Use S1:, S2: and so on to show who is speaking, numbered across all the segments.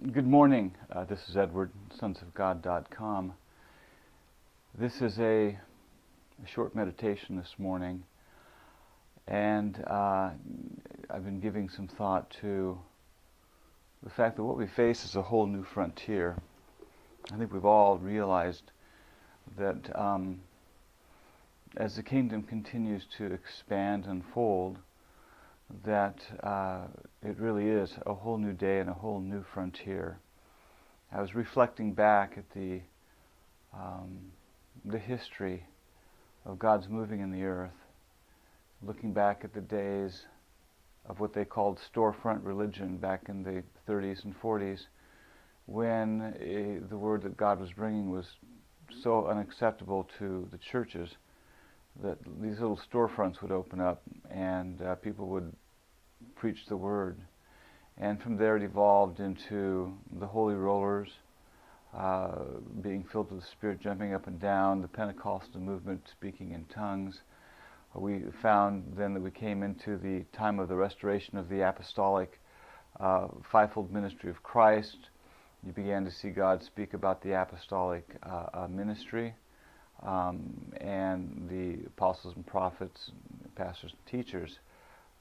S1: Good morning. This is Edward, sonsofgod.com. This is a short meditation this morning, and I've been giving some thought to the fact that what we face is a whole new frontier. I think we've all realized that as the kingdom continues to expand and unfold, that it really is a whole new day and a whole new frontier. I was reflecting back at the history of God's moving in the earth, looking back at the days of what they called storefront religion back in the 30s and 40s, when the word that God was bringing was so unacceptable to the churches that these little storefronts would open up and people would preach the word. And from there it evolved into the holy rollers, being filled with the Spirit, jumping up and down, the Pentecostal movement, speaking in tongues. We found then that we came into the time of the restoration of the apostolic fivefold ministry of Christ. You began to see God speak about the apostolic ministry, and the apostles and prophets, pastors and teachers.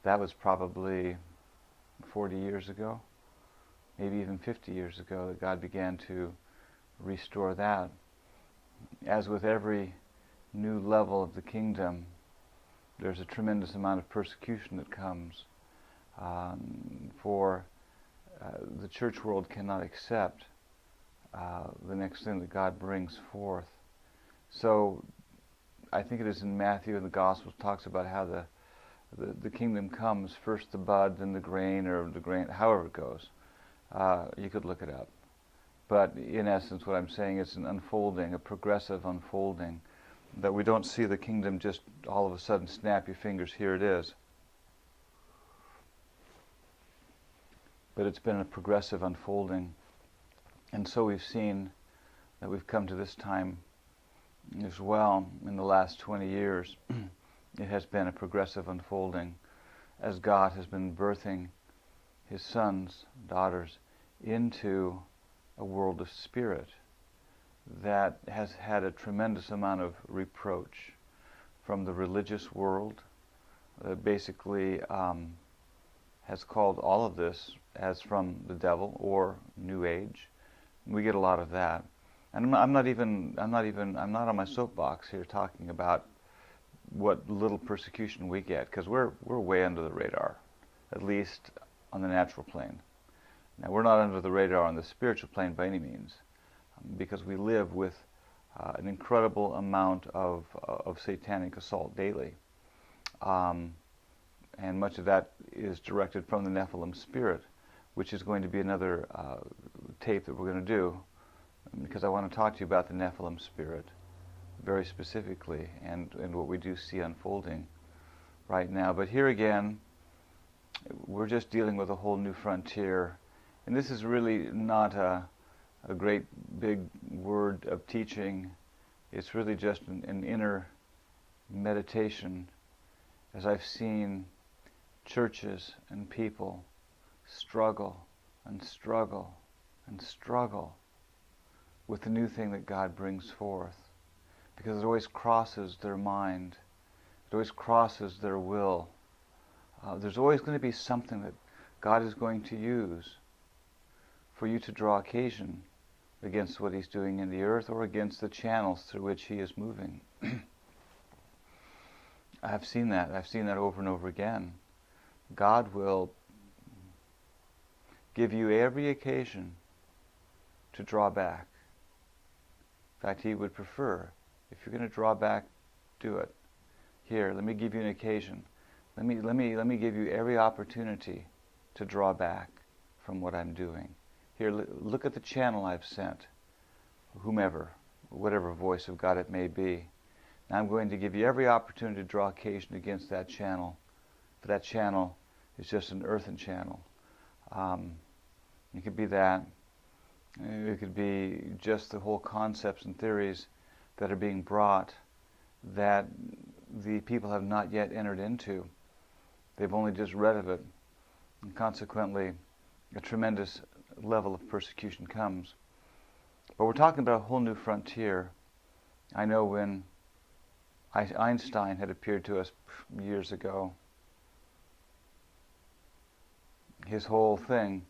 S1: That was probably 40 years ago, maybe even 50 years ago, that God began to restore that. As with every new level of the kingdom, there's a tremendous amount of persecution that comes, for the church world cannot accept the next thing that God brings forth. So I think it is in Matthew in the Gospels talks about how the kingdom comes, first the bud, then the grain, or the grain, however it goes. You could look it up. But in essence, what I'm saying is an unfolding, a progressive unfolding, that we don't see the kingdom just all of a sudden snap your fingers, here it is. But it's been a progressive unfolding. And so we've seen that we've come to this time as well in the last 20 years. It has been a progressive unfolding as God has been birthing His sons, daughters, into a world of spirit that has had a tremendous amount of reproach from the religious world. Basically has called all of this as from the devil or New Age. We get a lot of that. And I'm not on my soapbox here talking about what little persecution we get, because we're way under the radar, at least on the natural plane. Now, we're not under the radar on the spiritual plane by any means, because we live with an incredible amount of satanic assault daily, and much of that is directed from the Nephilim spirit, which is going to be another tape that we're going to do, because I want to talk to you about the Nephilim spirit very specifically, and what we do see unfolding right now. But here again, we're just dealing with a whole new frontier, and this is really not a great big word of teaching. It's really just an inner meditation, as I've seen churches and people struggle and struggle and struggle with the new thing that God brings forth, because it always crosses their mind, it always crosses their will. There's always going to be something that God is going to use for you to draw occasion against what He's doing in the earth, or against the channels through which He is moving. I've seen that over and over again. God will give you every occasion to draw back. In fact, He would prefer, if you're going to draw back, do it. Here, let me give you an occasion. Let me give you every opportunity to draw back from what I'm doing. Here, look at the channel I've sent, whomever, whatever voice of God it may be. Now I'm going to give you every opportunity to draw occasion against that channel. But that channel is just an earthen channel. It could be that. It could be just the whole concepts and theories that are being brought that the people have not yet entered into. They've only just read of it. And consequently, a tremendous level of persecution comes. But we're talking about a whole new frontier. I know when Einstein had appeared to us years ago, his whole thing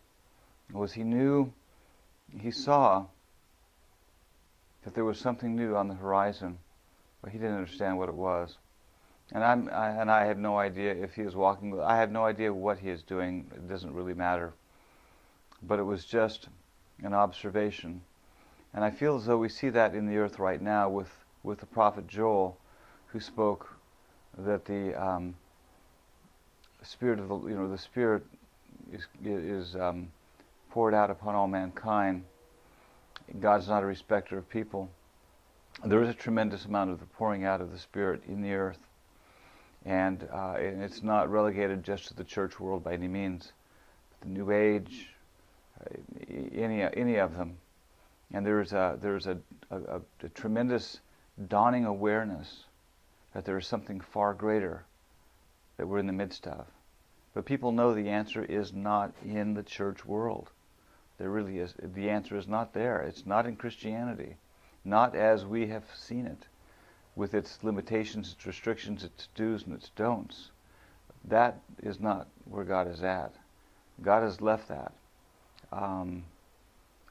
S1: was he saw that there was something new on the horizon, but he didn't understand what it was. And I had no idea if he was walking. I had no idea what he is doing. It doesn't really matter. But it was just an observation. And I feel as though we see that in the earth right now with the prophet Joel, who spoke that the spirit of the Spirit is poured out upon all mankind. God's not a respecter of people. There is a tremendous amount of the pouring out of the Spirit in the earth, and it's not relegated just to the church world by any means. The New Age, any of them, and there's a tremendous dawning awareness that there is something far greater that we're in the midst of. But people know the answer is not in the church world. There really is. The answer is not there. It's not in Christianity, not as we have seen it, with its limitations, its restrictions, its do's and its don'ts. That is not where God is at. God has left that.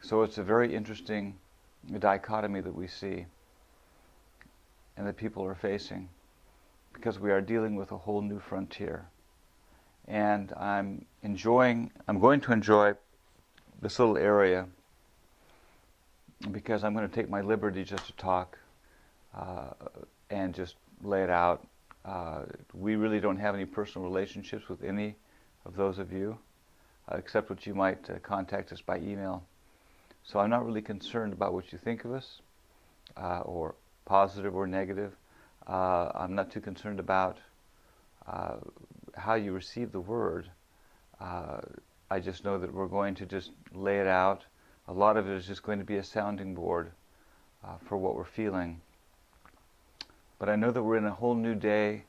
S1: So it's a very interesting dichotomy that we see and that people are facing, because we are dealing with a whole new frontier. And I'm going to enjoy this little area, because I'm going to take my liberty just to talk and just lay it out. We really don't have any personal relationships with any of those of you, except what you might contact us by email. So I'm not really concerned about what you think of us, or positive or negative. I'm not too concerned about how you receive the word. I just know that we're going to just lay it out. A lot of it is just going to be a sounding board for what we're feeling. But I know that we're in a whole new day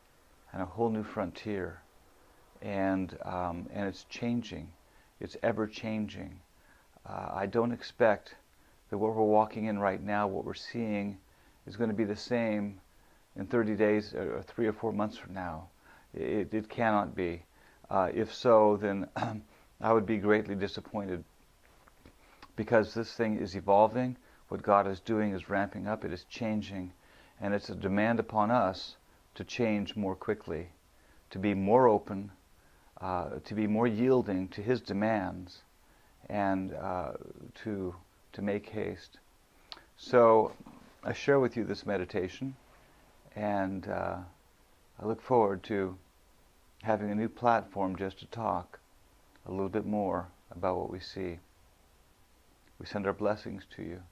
S1: and a whole new frontier, and it's changing. It's ever changing. I don't expect that what we're walking in right now, what we're seeing, is going to be the same in 30 days or 3 or 4 months from now. It cannot be. If so, then I would be greatly disappointed, because this thing is evolving. What God is doing is ramping up. It is changing, and it's a demand upon us to change more quickly, to be more open, to be more yielding to His demands, and to make haste. So I share with you this meditation, and I look forward to having a new platform just to talk a little bit more about what we see. We send our blessings to you.